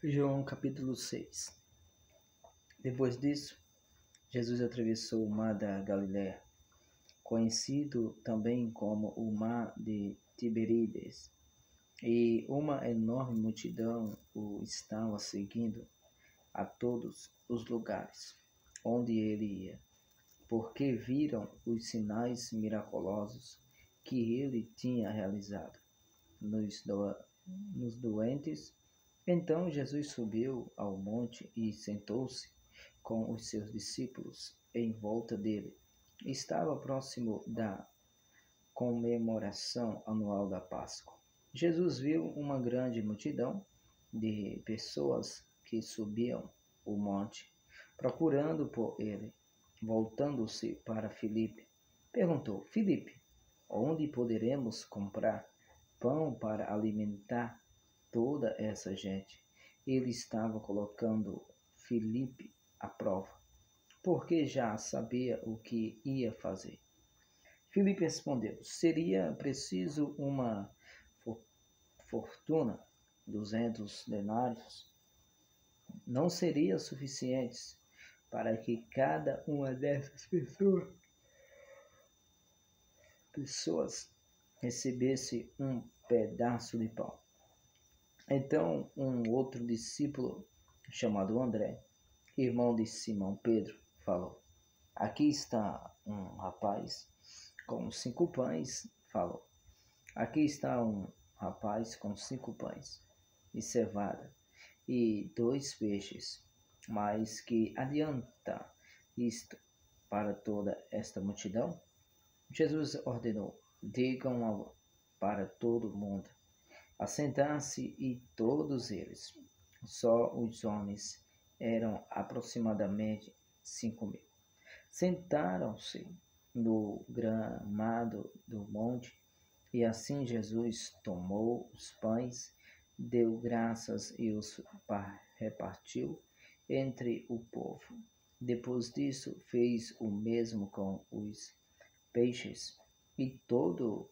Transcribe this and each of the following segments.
João capítulo 6. Depois disso, Jesus atravessou o mar da Galiléia, conhecido também como o mar de Tiberíades, e uma enorme multidão o estava seguindo a todos os lugares onde ele ia, porque viram os sinais miraculosos que ele tinha realizado nos doentes. Então Jesus subiu ao monte e sentou-se com os seus discípulos em volta dele. Estava próximo da comemoração anual da Páscoa. Jesus viu uma grande multidão de pessoas que subiam o monte, procurando por ele. Voltando-se para Filipe, perguntou: Filipe, onde poderemos comprar pão para alimentar toda essa gente? Ele estava colocando Filipe à prova, porque já sabia o que ia fazer. Filipe respondeu: seria preciso uma fortuna, 200 denários, não seria suficiente para que cada uma dessas pessoas recebesse um pedaço de pão. Então um outro discípulo, chamado André, irmão de Simão Pedro, falou: aqui está um rapaz com 5 pães, falou. Aqui está um rapaz com 5 pães e cevada e 2 peixes. Mas que adianta isto para toda esta multidão? Jesus ordenou: digam para todo mundo assentar-se, e todos eles, só os homens, eram aproximadamente 5.000. Sentaram-se no gramado do monte, e assim Jesus tomou os pães, deu graças e os repartiu entre o povo. Depois disso, fez o mesmo com os peixes, e todo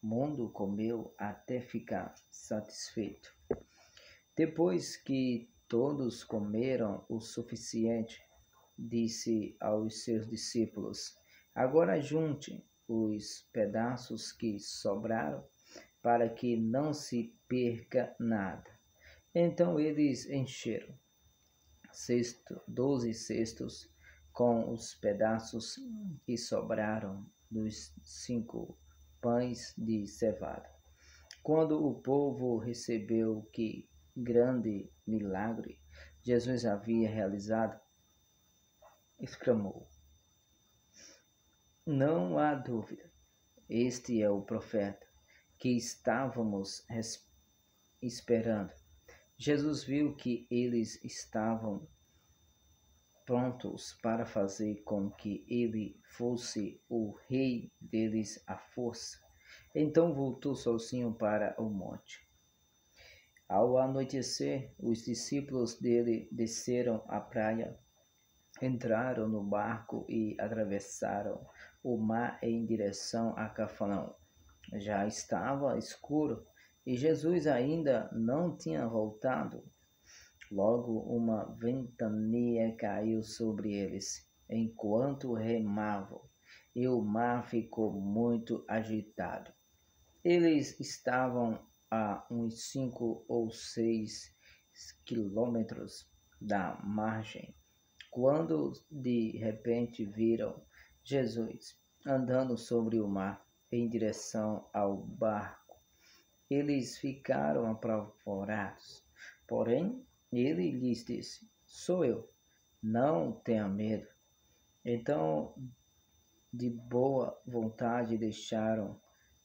mundo comeu até ficar satisfeito. Depois que todos comeram o suficiente, disse aos seus discípulos: agora junte os pedaços que sobraram, para que não se perca nada. Então eles encheram 12 cestos com os pedaços que sobraram dos 5 pães de cevada. Quando o povo recebeu que grande milagre Jesus havia realizado, exclamou: não há dúvida, este é o profeta que estávamos esperando. Jesus viu que eles estavam prontos para fazer com que ele fosse o rei deles à força. Então voltou sozinho para o monte. Ao anoitecer, os discípulos dele desceram à praia, entraram no barco e atravessaram o mar em direção a Cafarnaum. Já estava escuro e Jesus ainda não tinha voltado. Logo uma ventania caiu sobre eles, enquanto remavam, e o mar ficou muito agitado. Eles estavam a uns 5 ou 6 quilômetros da margem, quando de repente viram Jesus andando sobre o mar em direção ao barco. Eles ficaram apavorados, porém ele lhes disse: sou eu, não tenha medo. Então, de boa vontade, deixaram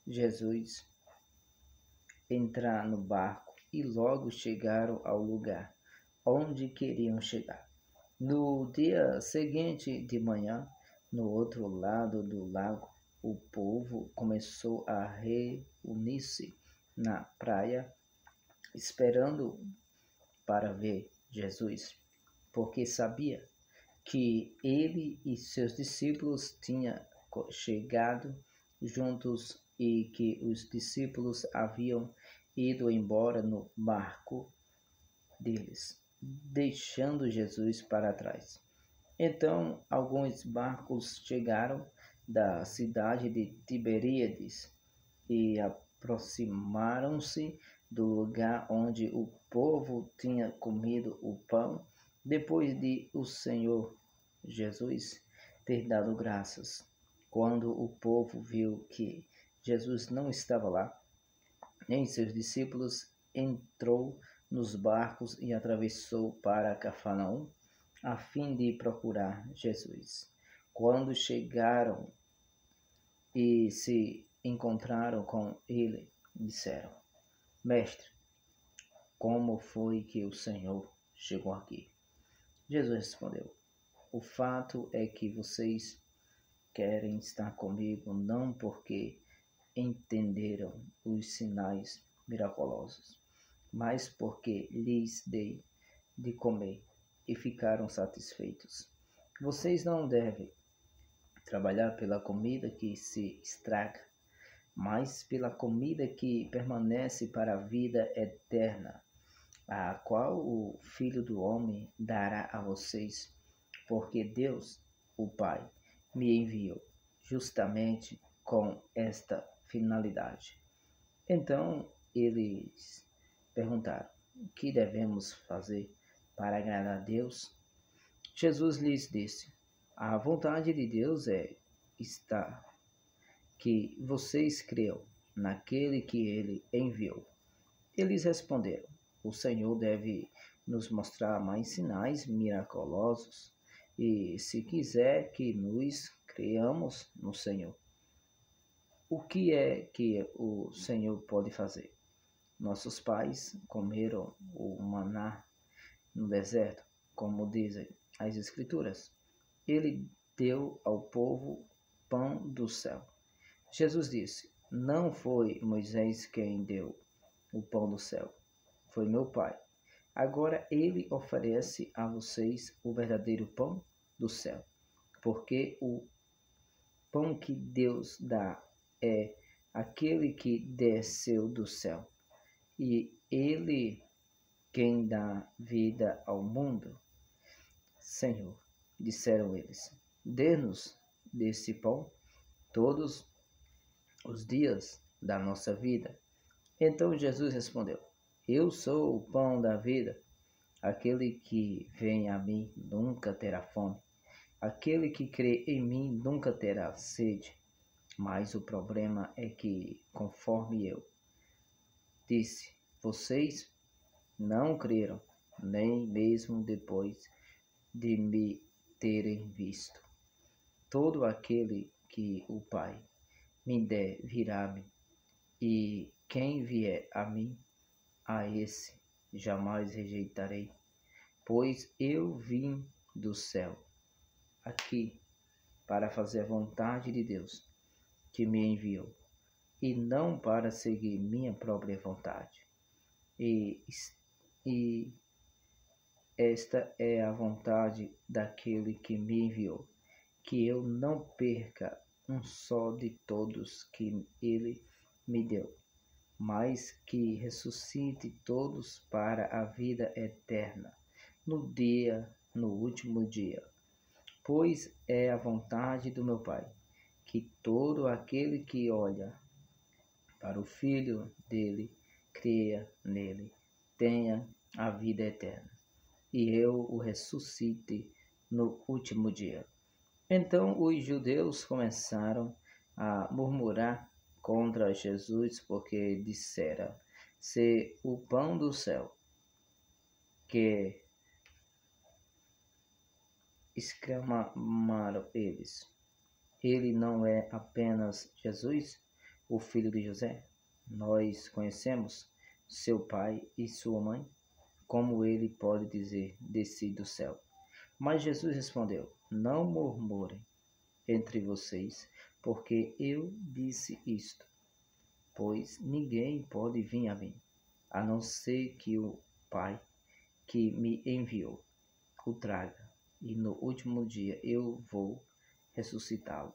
Jesus entrar no barco e logo chegaram ao lugar onde queriam chegar. No dia seguinte de manhã, no outro lado do lago, o povo começou a reunir-se na praia, esperando para ver Jesus, porque sabia que ele e seus discípulos tinham chegado juntos e que os discípulos haviam ido embora no barco deles, deixando Jesus para trás. Então, alguns barcos chegaram da cidade de Tiberíades e aproximaram-se do lugar onde o povo tinha comido o pão, depois de o Senhor Jesus ter dado graças. Quando o povo viu que Jesus não estava lá, nem seus discípulos, entrou nos barcos e atravessou para Cafarnaum, a fim de procurar Jesus. Quando chegaram e se encontraram com ele, disseram: Mestre, como foi que o Senhor chegou aqui? Jesus respondeu: O fato é que vocês querem estar comigo não porque entenderam os sinais miraculosos, mas porque lhes dei de comer e ficaram satisfeitos. Vocês não devem trabalhar pela comida que se estraga, mas pela comida que permanece para a vida eterna, a qual o Filho do Homem dará a vocês, porque Deus, o Pai, me enviou justamente com esta finalidade. Então eles perguntaram: O que devemos fazer para agradar a Deus? Jesus lhes disse: A vontade de Deus é estar que vocês creiam naquele que ele enviou. Eles responderam: O Senhor deve nos mostrar mais sinais miraculosos, e se quiser que nos creiamos no Senhor. O que é que o Senhor pode fazer? Nossos pais comeram o maná no deserto, como dizem as Escrituras. Ele deu ao povo pão do céu. Jesus disse: Não foi Moisés quem deu o pão do céu, foi meu Pai. Agora ele oferece a vocês o verdadeiro pão do céu, porque o pão que Deus dá é aquele que desceu do céu, e ele quem dá vida ao mundo. Senhor, disseram eles, dê-nos desse pão todos os dias da nossa vida. Então Jesus respondeu: Eu sou o pão da vida. Aquele que vem a mim nunca terá fome. Aquele que crê em mim nunca terá sede. Mas o problema é que, conforme eu disse, vocês não creram, nem mesmo depois de me terem visto. Todo aquele que o Pai me der virá-me, e quem vier a mim, a esse jamais rejeitarei, pois eu vim do céu aqui para fazer a vontade de Deus, que me enviou, e não para seguir minha própria vontade. E esta é a vontade daquele que me enviou, que eu não perca um só de todos que ele me deu, mas que ressuscite todos para a vida eterna, no último dia. Pois é a vontade do meu Pai, que todo aquele que olha para o Filho dele, creia nele, tenha a vida eterna, e eu o ressuscite no último dia. Então os judeus começaram a murmurar contra Jesus, porque dissera ser o pão do céu, que exclamaram eles. Ele não é apenas Jesus, o filho de José? Nós conhecemos seu pai e sua mãe. Como ele pode dizer, desci do céu? Mas Jesus respondeu: Não murmurem entre vocês, porque eu disse isto. Pois ninguém pode vir a mim, a não ser que o Pai que me enviou o traga, e no último dia eu vou ressuscitá-lo.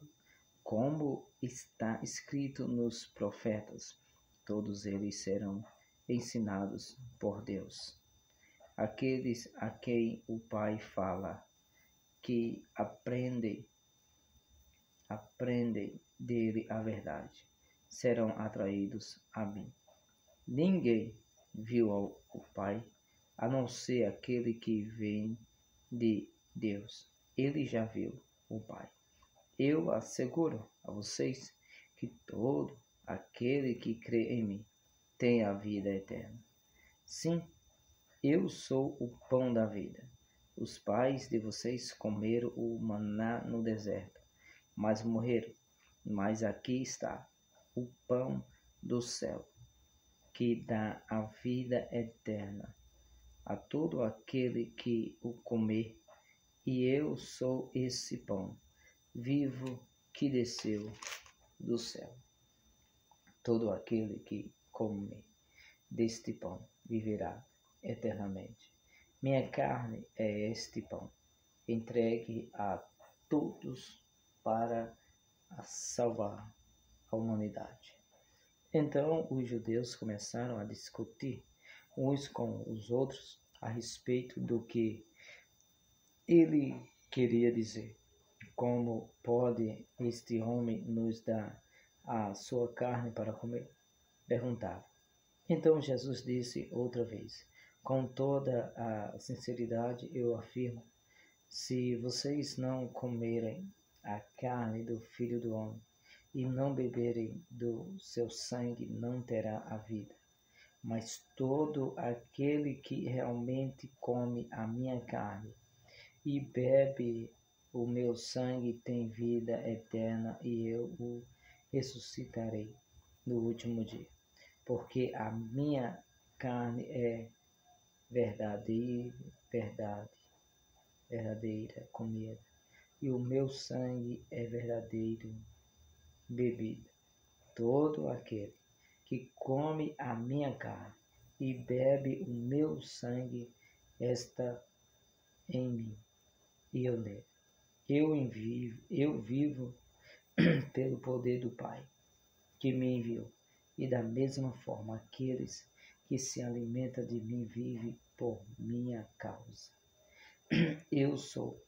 Como está escrito nos profetas, todos eles serão ensinados por Deus. Aqueles a quem o Pai fala, que aprendem dele a verdade, serão atraídos a mim. Ninguém viu o Pai, a não ser aquele que vem de Deus. Ele já viu o Pai. Eu asseguro a vocês que todo aquele que crê em mim tem a vida eterna. Sim, eu sou o pão da vida. Os pais de vocês comeram o maná no deserto, mas morreram. Mas aqui está o pão do céu, que dá a vida eterna a todo aquele que o comer. E eu sou esse pão vivo que desceu do céu. Todo aquele que come deste pão viverá eternamente. Minha carne é este pão, entregue a todos para salvar a humanidade. Então os judeus começaram a discutir uns com os outros a respeito do que ele queria dizer. Como pode este homem nos dar a sua carne para comer? Perguntava. Então Jesus disse outra vez, com toda a sinceridade eu afirmo, se vocês não comerem a carne do Filho do Homem e não beberem do seu sangue, não terá a vida. Mas todo aquele que realmente come a minha carne e bebe o meu sangue tem vida eterna e eu o ressuscitarei no último dia. Porque a minha carne é verdadeira comida, e o meu sangue é verdadeiro bebida. Todo aquele que come a minha carne e bebe o meu sangue está em mim e eu nele. Eu vivo pelo poder do Pai que me enviou, e da mesma forma aqueles que se alimentam de mim vivem por minha causa. Eu sou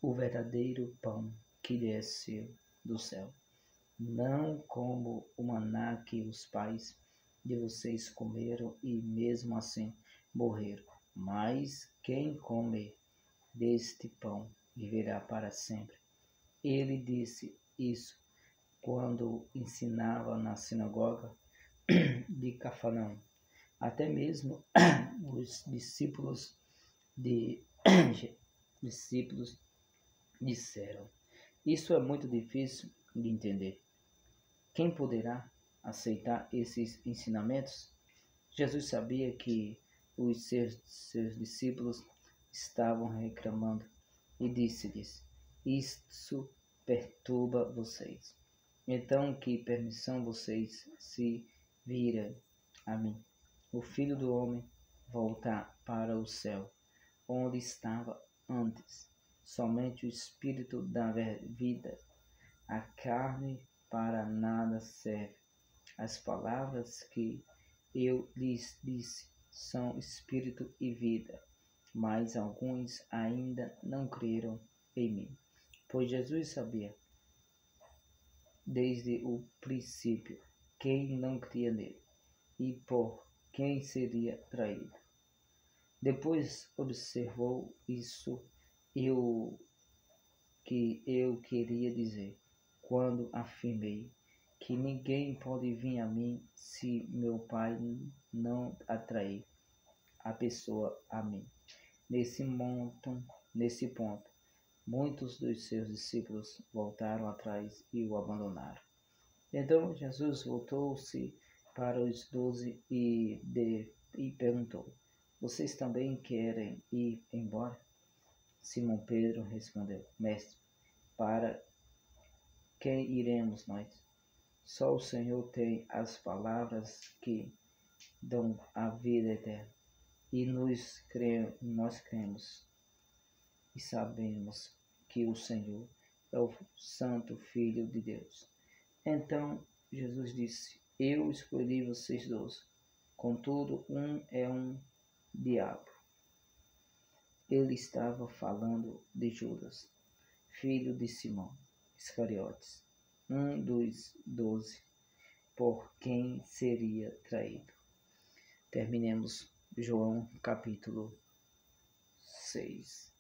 o verdadeiro pão que desceu do céu, não como o maná que os pais de vocês comeram e mesmo assim morreram, mas quem comer deste pão viverá para sempre. Ele disse isso quando ensinava na sinagoga de Cafarnaum. Até mesmo os discípulos disseram: isso é muito difícil de entender. Quem poderá aceitar esses ensinamentos? Jesus sabia que os seus discípulos estavam reclamando e disse-lhes: isso perturba vocês. Então, que permissão vocês se virem a mim? O Filho do Homem voltar para o céu, onde estava antes. Somente o Espírito dá vida. A carne para nada serve. As palavras que eu lhes disse são espírito e vida, mas alguns ainda não creram em mim. Pois Jesus sabia desde o princípio quem não cria nele e por quem seria traído. Depois observou isso que eu queria dizer quando afirmei que ninguém pode vir a mim se meu Pai não atrair a pessoa a mim. Nesse ponto, muitos dos seus discípulos voltaram atrás e o abandonaram. Então Jesus voltou-se para os 12 e perguntou: vocês também querem ir embora? Simão Pedro respondeu: Mestre, para quem iremos nós? Só o Senhor tem as palavras que dão a vida eterna. E nós cremos e sabemos que o Senhor é o Santo Filho de Deus. Então Jesus disse: eu escolhi vocês 12, Contudo, um é um diabo. Ele estava falando de Judas, filho de Simão Iscariotes, um dos 12, por quem seria traído. Terminemos João capítulo 6.